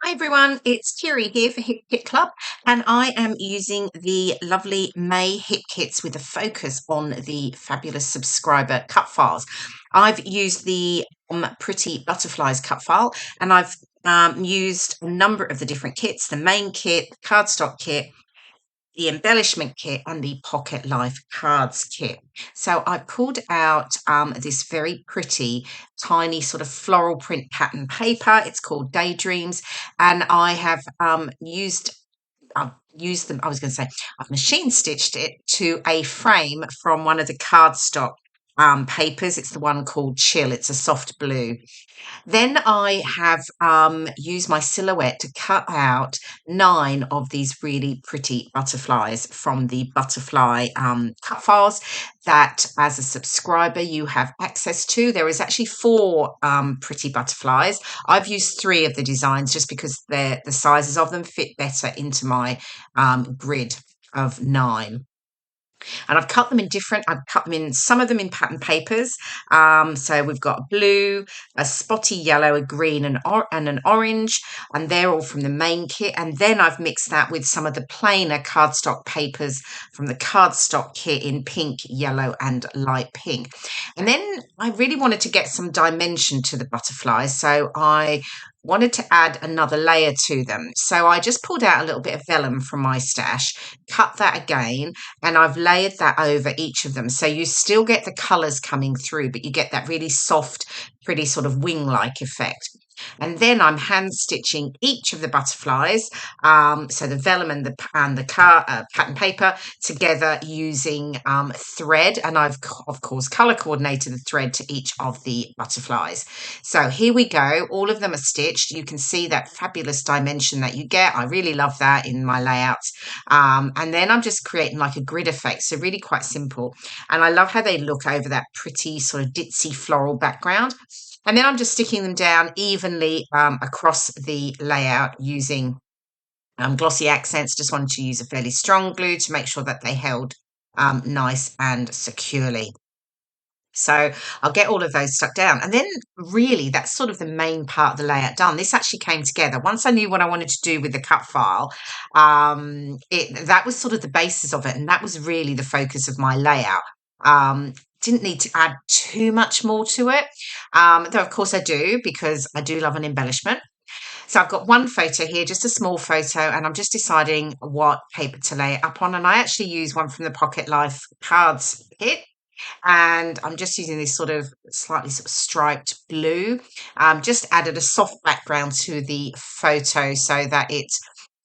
Hi everyone, it's KIREI here for Hip Kit Club, and I am using the lovely May Hip Kits with a focus on the fabulous subscriber cut files. I've used the Pretty Butterflies cut file, and I've used a number of the different kits, the main kit, the cardstock kit, the embellishment kit, and the Pocket Life cards kit. So I pulled out this very pretty tiny sort of floral print pattern paper. It's called Daydreams, and I have used them. I was going to say I've machine stitched it to a frame from one of the cardstock papers. It's the one called Chill. It's a soft blue. Then I have used my silhouette to cut out 9 of these really pretty butterflies from the butterfly cut files that, as a subscriber, you have access to. There is actually 4 pretty butterflies. I've used 3 of the designs just because the sizes of them fit better into my grid of 9. And I've cut them in, some of them in pattern papers. So we've got blue, a spotty yellow, a green, and an orange, and they're all from the main kit. And then I've mixed that with some of the plainer cardstock papers from the cardstock kit in pink, yellow, and light pink. And then I really wanted to get some dimension to the butterflies, so I wanted to add another layer to them. So I just pulled out a little bit of vellum from my stash, cut that again, and I've layered that over each of them. So you still get the colours coming through, but you get that really soft, pretty sort of wing-like effect. And then I'm hand stitching each of the butterflies, so the vellum and the pattern paper together using thread, and I've of course color coordinated the thread to each of the butterflies. So here we go, all of them are stitched. You can see that fabulous dimension that you get. I really love that in my layouts. And then I'm just creating like a grid effect, so really quite simple, and I love how they look over that pretty sort of ditzy floral background. And then I'm just sticking them down evenly across the layout using glossy accents. Just wanted to use a fairly strong glue to make sure that they held nice and securely. So I'll get all of those stuck down. And then really that's sort of the main part of the layout done. This actually came together. Once I knew what I wanted to do with the cut file, that was sort of the basis of it. And that was really the focus of my layout. Didn't need to add too much more to it, though of course I do, because I do love an embellishment. So I've got one photo here, just a small photo, and I'm just deciding what paper to lay it up on. And I actually use one from the Pocket Life cards kit, and I'm just using this sort of slightly sort of striped blue. Just added a soft background to the photo so that it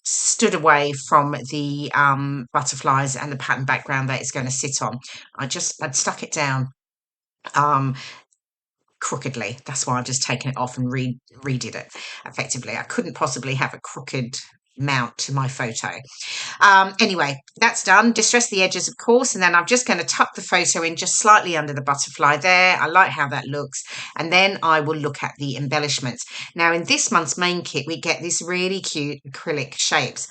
stood away from the butterflies and the pattern background that it's going to sit on. I'd stuck it down crookedly. That's why I've just taken it off and redid it effectively. I couldn't possibly have a crooked mount to my photo. Anyway, that's done. Distress the edges, of course, and then I'm just going to tuck the photo in just slightly under the butterfly there. I like how that looks. And then I will look at the embellishments. Now, in this month's main kit, we get this really cute acrylic shapes.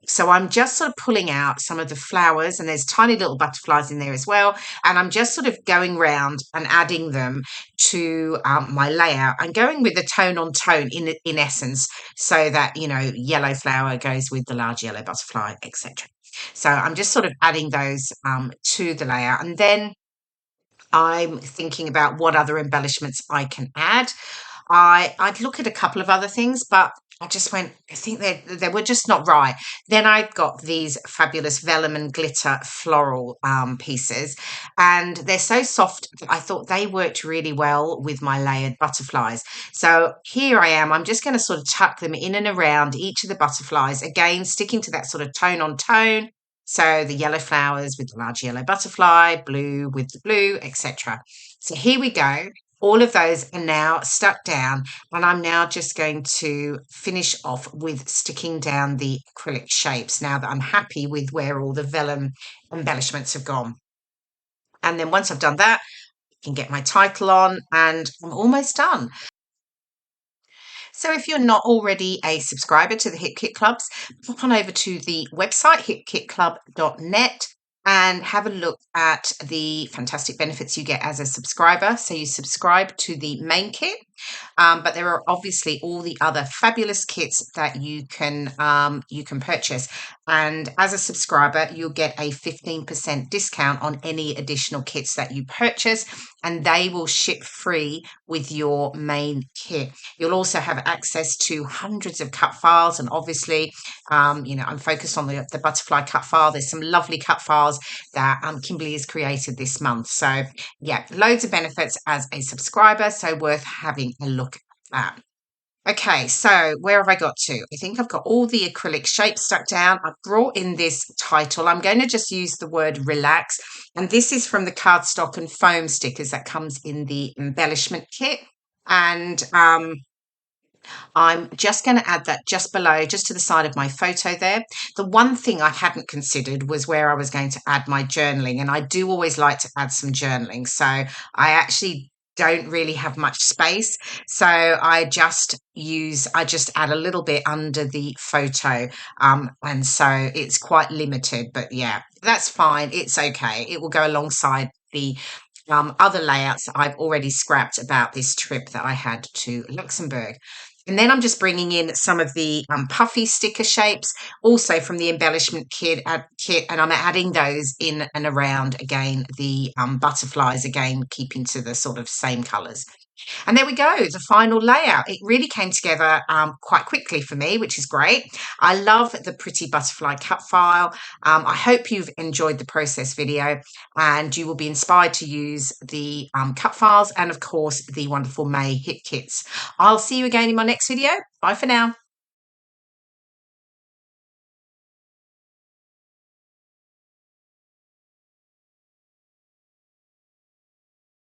So I'm just sort of pulling out some of the flowers, and there's tiny little butterflies in there as well. And I'm just sort of going round and adding them to my layout and going with the tone on tone in essence, so that, you know, yellow flower goes with the large yellow butterfly, etc. So I'm just sort of adding those to the layout. And then I'm thinking about what other embellishments I can add. I'd look at a couple of other things, but I just went, I think they were just not right. Then I got these fabulous vellum and glitter floral pieces, and they're so soft that I thought they worked really well with my layered butterflies. So here I am. I'm just going to sort of tuck them in and around each of the butterflies, again, sticking to that sort of tone on tone. So the yellow flowers with the large yellow butterfly, blue with the blue, etc. So here we go. All of those are now stuck down, and I'm now just going to finish off with sticking down the acrylic shapes now that I'm happy with where all the vellum embellishments have gone. And then once I've done that, I can get my title on, and I'm almost done. So if you're not already a subscriber to the Hip Kit Clubs, pop on over to the website hipkitclub.net and have a look at the fantastic benefits you get as a subscriber. So you subscribe to the main kit, But there are obviously all the other fabulous kits that you can purchase. And as a subscriber, you'll get a 15% discount on any additional kits that you purchase, and they will ship free with your main kit. You'll also have access to hundreds of cut files, and obviously, I'm focused on the butterfly cut file. There's some lovely cut files that Kimberly has created this month. So yeah, loads of benefits as a subscriber, so worth having a look at. Okay, so where have I got to? I think I've got all the acrylic shapes stuck down. I've brought in this title. I'm going to just use the word relax. And this is from the cardstock and foam stickers that comes in the embellishment kit. And I'm just going to add that just below, just to the side of my photo there. The one thing I hadn't considered was where I was going to add my journaling. And I do always like to add some journaling. So I actually don't really have much space. So I just add a little bit under the photo. And so it's quite limited, but yeah, that's fine. It's okay. It will go alongside the other layouts that I've already scrapped about this trip that I had to Luxembourg. And then I'm just bringing in some of the puffy sticker shapes, also from the embellishment kit, and I'm adding those in and around, again, the butterflies, again, keeping to the sort of same colours. And there we go, the final layout. It really came together quite quickly for me, which is great. I love the pretty butterfly cut file. I hope you've enjoyed the process video and you will be inspired to use the cut files and, of course, the wonderful May hit kits. I'll see you again in my next video. Bye for now.